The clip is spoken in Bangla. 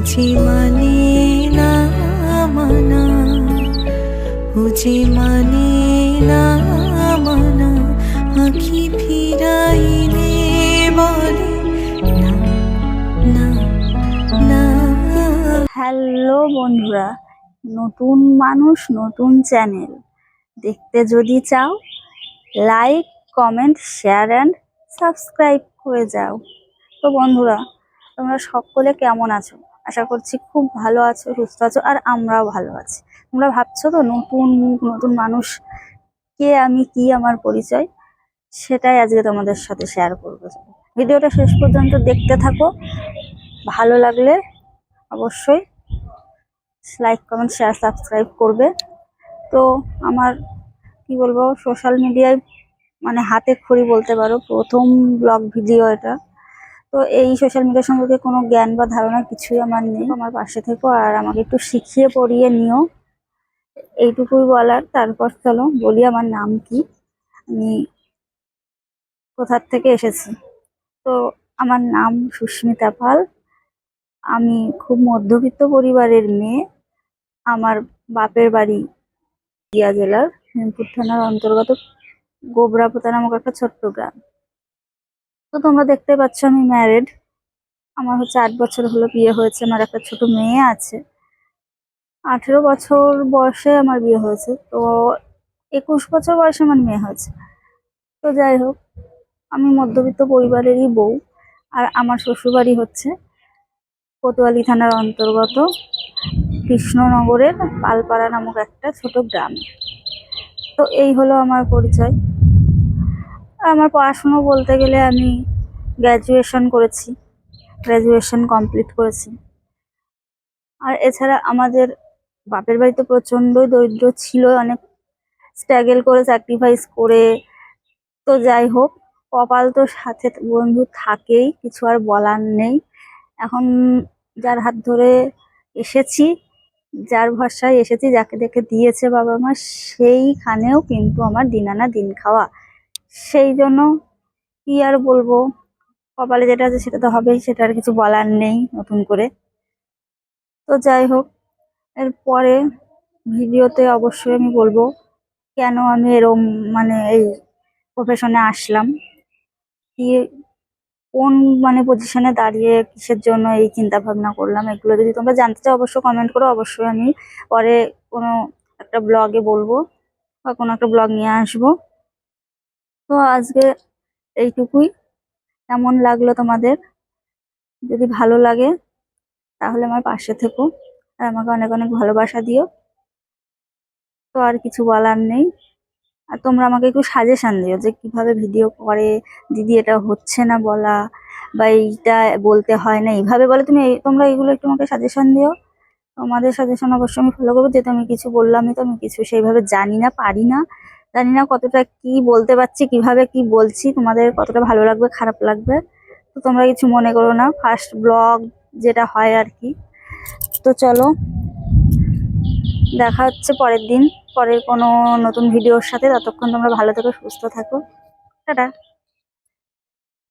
मुझे माने ना माना, मुझे माने ना माना, आँखी फिराइले बोले ना ना ना। হ্যালো বন্ধুরা, নতুন মানুষ নতুন চ্যানেল দেখতে যদি চাও like comment share and subscribe করে যাও। তো বন্ধুরা, তোমরা সকলে কেমন আছো? আশা করছি খুব ভালো আছো, সুস্থ আছো, আর আমরাও ভালো আছি। তোমরা ভাবছো তো নতুন মুখ নতুন মানুষ, কে আমি, কি আমার পরিচয়, সেটাই আজকে তোমাদের সাথে শেয়ার করবো। ভিডিওটা শেষ পর্যন্ত দেখতে থাকো, ভালো লাগলে অবশ্যই লাইক কমেন্ট শেয়ার সাবস্ক্রাইব করবে। তো আমার কি বলবো, সোশ্যাল মিডিয়ায় মানে হাতে খড়ি বলতে পারো, প্রথম ব্লগ ভিডিও এটা। তো এই সোশ্যাল মিডিয়া সম্পর্কে কোনো জ্ঞান বা ধারণা কিছুই আমার নেই। আমার পাশে থেকো আর আমাকে একটু শিখিয়ে পড়িয়ে নিও, এইটুকুই বলার। তারপর চলো বলি আমার নাম কি, আমি কোথার থেকে এসেছি। তো আমার নাম সুস্মিতা পাল। আমি খুব মধ্যবিত্ত পরিবারের মেয়ে। আমার বাপের বাড়ি নদিয়া জেলার হেমপুর থানার অন্তর্গত গোবরাপোতা নামক একটা ছোট্ট গ্রাম। তো তোমরা দেখতে পাচ্ছ আমি ম্যারিড। আমার 8 বছর হলো বিয়ে হয়েছে, আমার একটা ছোট মেয়ে আছে। 18 বছর বয়সে আমার বিয়ে হয়েছে, তো 21 বছর বয়সে আমার মেয়ে হয়েছে। তো যাই হোক, আমি মধ্যবিত্ত পরিবারেরই বউ। আর আমার শ্বশুরবাড়ি হচ্ছে কোতোয়ালি থানার অন্তর্গত কৃষ্ণনগরের পালপাড়া নামক একটা ছোট গ্রাম। তো এই হলো আমার পরিচয়। আমার পড়াশুনো বলতে গেলে আমি গ্র্যাজুয়েশন করেছি, গ্র্যাজুয়েশন কমপ্লিট করেছি। আর এছাড়া আমাদের বাপের বাড়িতে প্রচণ্ডই দরিদ্র ছিল, অনেক স্ট্রাগল করে স্যাক্রিফাইস করে। তো যাই হোক, কপাল তো সাথে বন্ধু থাকেই, কিছু আর বলার নেই। এখন যার হাত ধরে এসেছি, যার ভরসায় এসেছি, যাকে দেখে দিয়েছে বাবা মা, সেইখানেও কিন্তু আমার দিন আনা দিন খাওয়া। সেই জন্য কি আর বলবো, কপালে যেটা আছে সেটা তো হবেই, সেটা আর কিছু বলার নেই নতুন করে। তো যাই হোক, এরপরে ভিডিওতে অবশ্যই আমি বলবো কেন আমি এরম মানে এই প্রফেশনে আসলাম, কি কোন মানে পজিশনে দাঁড়িয়ে কিসের জন্য এই চিন্তা ভাবনা করলাম। এগুলো যদি তোমরা জানতে চাও অবশ্যই কমেন্ট করো, অবশ্যই আমি পরে কোনো একটা ব্লগে বলবো বা কোনো একটা ব্লগ নিয়ে আসবো। তো আজকে এইটুকুই। কেমন লাগলো তোমাদের? যদি ভালো লাগে তাহলে আমার পাশে থেকো আর আমাকে অনেক অনেক ভালোবাসা দিও। তো আর কিছু বলার নেই। আর তোমরা আমাকে একটু সাজেশন দিও যে কিভাবে ভিডিও করে দিদি, এটা হচ্ছে না বলা, বা এইটা বলতে হয় না, এইভাবে বলে। তোমরা এগুলো একটু আমাকে সাজেশন দিও। তোমাদের সাজেশন অবশ্যই আমি ফলো করবো, যেহেতু আমি কিছু বললামই, তো আমি কিছু সেইভাবে জানি না, পারি না, জানি না কতটা কি বলতে পারছি, কিভাবে কি বলছি, তোমাদের কতটা ভালো লাগবে খারাপ লাগবে। তো তোমরা কিছু মনে করো না, ফার্স্ট ব্লগ যেটা হয় আর কি। তো চলো, দেখা হচ্ছে পরের দিন পরের কোনো নতুন ভিডিওর সাথে। ততক্ষণ তোমরা ভালো থেকো, সুস্থ থাকো, টাটা।